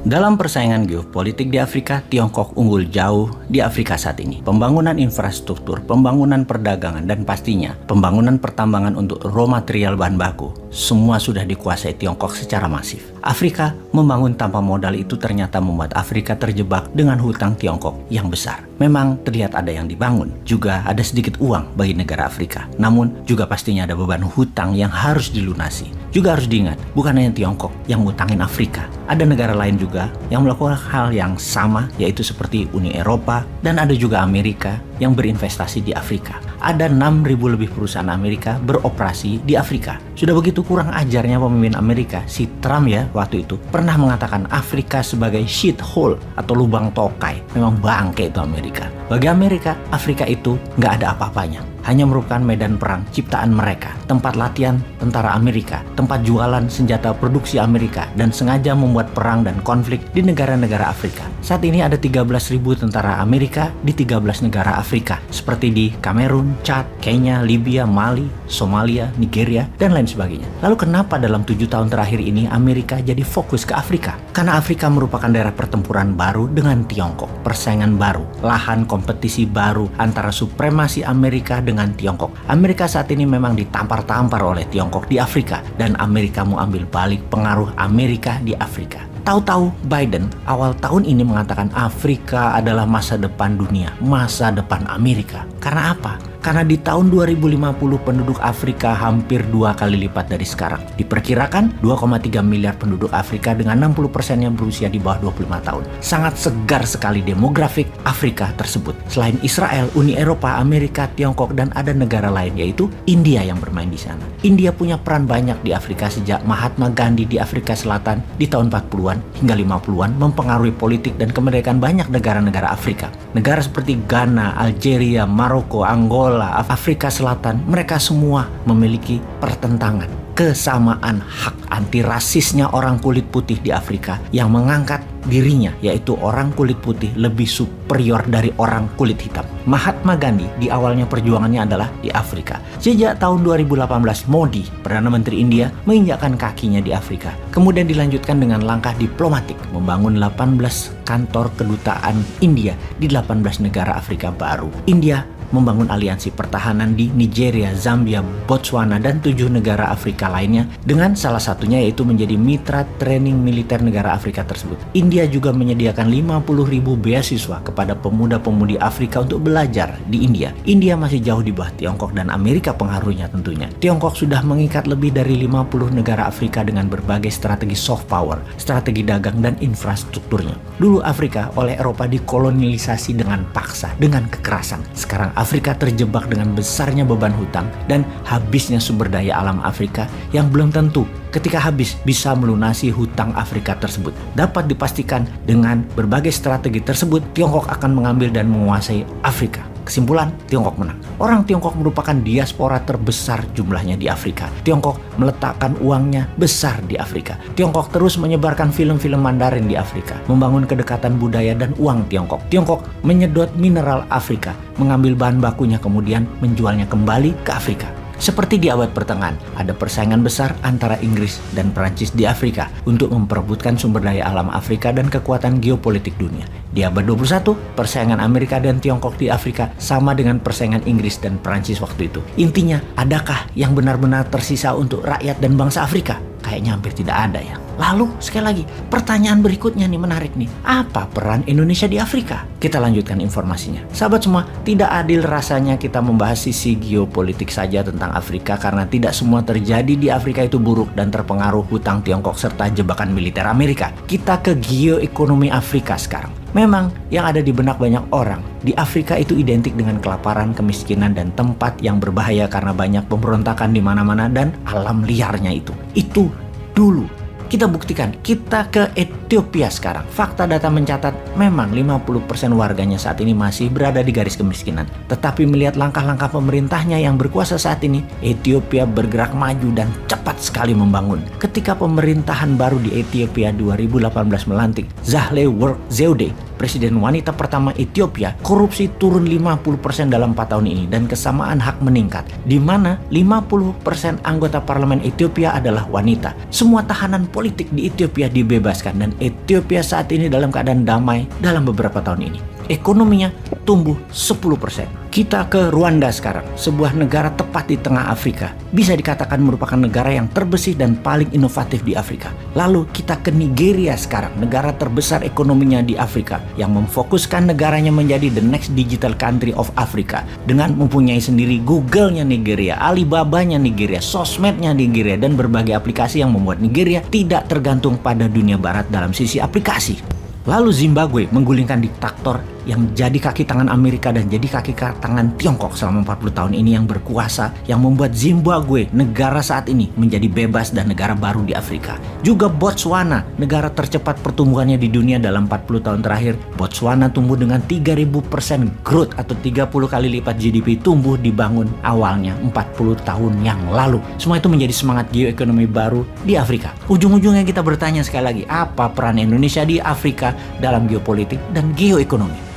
Dalam persaingan geopolitik di Afrika, Tiongkok unggul jauh di Afrika saat ini. Pembangunan infrastruktur, pembangunan perdagangan, dan pastinya pembangunan pertambangan untuk raw material bahan baku, semua sudah dikuasai Tiongkok secara masif. Afrika membangun tanpa modal itu ternyata membuat Afrika terjebak dengan hutang Tiongkok yang besar. Memang terlihat ada yang dibangun, juga ada sedikit uang bagi negara Afrika. Namun juga pastinya ada beban hutang yang harus dilunasi. Juga harus diingat, bukan hanya Tiongkok yang ngutangin Afrika. Ada negara lain juga yang melakukan hal yang sama, yaitu seperti Uni Eropa, dan ada juga Amerika yang berinvestasi di Afrika. Ada 6.000 lebih perusahaan Amerika beroperasi di Afrika. Sudah begitu kurang ajarnya pemimpin Amerika, si Trump ya waktu itu, pernah mengatakan Afrika sebagai shithole atau lubang tokai. Memang bangke itu Amerika. Bagi Amerika, Afrika itu nggak ada apa-apanya. Hanya merupakan medan perang ciptaan mereka, tempat latihan tentara Amerika, tempat jualan senjata produksi Amerika, dan sengaja membuat perang dan konflik di negara-negara Afrika. Saat ini ada 13.000 tentara Amerika di 13 negara Afrika, seperti di Kamerun, Chad, Kenya, Libya, Mali, Somalia, Nigeria, dan lain sebagainya. Lalu kenapa dalam 7 tahun terakhir ini Amerika jadi fokus ke Afrika? Karena Afrika merupakan daerah pertempuran baru dengan Tiongkok, persaingan baru, lahan kompetisi baru antara supremasi Amerika dengan Tiongkok. Amerika saat ini memang ditampar-tampar oleh Tiongkok di Afrika, dan Amerika mau ambil balik pengaruh Amerika di Afrika. Tahu-tahu Biden awal tahun ini mengatakan Afrika adalah masa depan dunia, masa depan Amerika. Karena apa? Karena di tahun 2050 penduduk Afrika hampir 2 kali lipat dari sekarang. Diperkirakan 2,3 miliar penduduk Afrika dengan 60% yang berusia di bawah 25 tahun. Sangat segar sekali demografik Afrika tersebut. Selain Israel, Uni Eropa, Amerika, Tiongkok, dan ada negara lain yaitu India yang bermain di sana. India punya peran banyak di Afrika sejak Mahatma Gandhi di Afrika Selatan di tahun 40-an hingga 50-an mempengaruhi politik dan kemerdekaan banyak negara-negara Afrika. Negara seperti Ghana, Algeria, Maroko, Angola, Afrika Selatan, mereka semua memiliki pertentangan, kesamaan hak. Anti rasisnya orang kulit putih di Afrika yang mengangkat dirinya, yaitu orang kulit putih lebih superior dari orang kulit hitam. Mahatma Gandhi di awalnya perjuangannya adalah di Afrika. Sejak tahun 2018, Modi, Perdana Menteri India, menginjakkan kakinya di Afrika. Kemudian dilanjutkan dengan langkah diplomatik, membangun 18 kantor kedutaan India di 18 negara Afrika baru. India membangun aliansi pertahanan di Nigeria, Zambia, Botswana, dan 7 negara Afrika lainnya, dengan salah satunya yaitu menjadi mitra training militer negara Afrika tersebut. India juga menyediakan 50.000 beasiswa kepada pemuda-pemudi Afrika untuk belajar di India. India masih jauh di bawah Tiongkok dan Amerika pengaruhnya tentunya. Tiongkok sudah mengikat lebih dari 50 negara Afrika dengan berbagai strategi soft power, strategi dagang, dan infrastrukturnya. Dulu Afrika oleh Eropa dikolonialisasi dengan paksa, dengan kekerasan. Sekarang Afrika terjebak dengan besarnya beban hutang dan habisnya sumber daya alam Afrika yang belum tentu ketika habis bisa melunasi hutang Afrika tersebut. Dapat dipastikan dengan berbagai strategi tersebut, Tiongkok akan mengambil dan menguasai Afrika. Kesimpulan, Tiongkok menang. Orang Tiongkok merupakan diaspora terbesar jumlahnya di Afrika. Tiongkok meletakkan uangnya besar di Afrika. Tiongkok terus menyebarkan film-film Mandarin di Afrika, membangun kedekatan budaya dan uang Tiongkok. Tiongkok menyedot mineral Afrika, mengambil bahan bakunya kemudian menjualnya kembali ke Afrika. Seperti di abad pertengahan, ada persaingan besar antara Inggris dan Perancis di Afrika untuk memperebutkan sumber daya alam Afrika dan kekuatan geopolitik dunia. Di abad 21, persaingan Amerika dan Tiongkok di Afrika sama dengan persaingan Inggris dan Perancis waktu itu. Intinya, adakah yang benar-benar tersisa untuk rakyat dan bangsa Afrika? Kayaknya hampir tidak ada ya. Lalu sekali lagi, pertanyaan berikutnya nih menarik nih. Apa peran Indonesia di Afrika? Kita lanjutkan informasinya. Sahabat semua, tidak adil rasanya kita membahas sisi geopolitik saja tentang Afrika karena tidak semua terjadi di Afrika itu buruk dan terpengaruh hutang Tiongkok serta jebakan militer Amerika. Kita ke geoekonomi Afrika sekarang. Memang yang ada di benak banyak orang di Afrika itu identik dengan kelaparan, kemiskinan, dan tempat yang berbahaya karena banyak pemberontakan di mana-mana dan alam liarnya itu. Itu dulu. Kita buktikan, kita ke Ethiopia sekarang. Fakta data mencatat memang 50% warganya saat ini masih berada di garis kemiskinan. Tetapi melihat langkah-langkah pemerintahnya yang berkuasa saat ini, Ethiopia bergerak maju dan cepat sekali membangun. Ketika pemerintahan baru di Ethiopia 2018 melantik Sahle Work Zewde presiden wanita pertama Ethiopia, korupsi turun 50% dalam 4 tahun ini dan kesamaan hak meningkat, di mana 50% anggota parlemen Ethiopia adalah wanita. Semua tahanan politik di Ethiopia dibebaskan dan Ethiopia saat ini dalam keadaan damai dalam beberapa tahun ini. Ekonominya tumbuh 10%. Kita ke Rwanda sekarang, sebuah negara tepat di tengah Afrika. Bisa dikatakan merupakan negara yang terbersih dan paling inovatif di Afrika. Lalu kita ke Nigeria sekarang, negara terbesar ekonominya di Afrika, yang memfokuskan negaranya menjadi the next digital country of Africa. Dengan mempunyai sendiri Google-nya Nigeria, Alibaba-nya Nigeria, sosmednya Nigeria, dan berbagai aplikasi yang membuat Nigeria tidak tergantung pada dunia barat dalam sisi aplikasi. Lalu Zimbabwe menggulingkan diktator yang jadi kaki tangan Amerika dan jadi kaki tangan Tiongkok selama 40 tahun ini yang berkuasa, yang membuat Zimbabwe, negara saat ini, menjadi bebas dan negara baru di Afrika. Juga Botswana, negara tercepat pertumbuhannya di dunia dalam 40 tahun terakhir. Botswana tumbuh dengan 3000% growth atau 30 kali lipat GDP tumbuh dibangun awalnya 40 tahun yang lalu. Semua itu menjadi semangat geoekonomi baru di Afrika. Ujung-ujungnya kita bertanya sekali lagi, apa peran Indonesia di Afrika dalam geopolitik dan geoekonomi?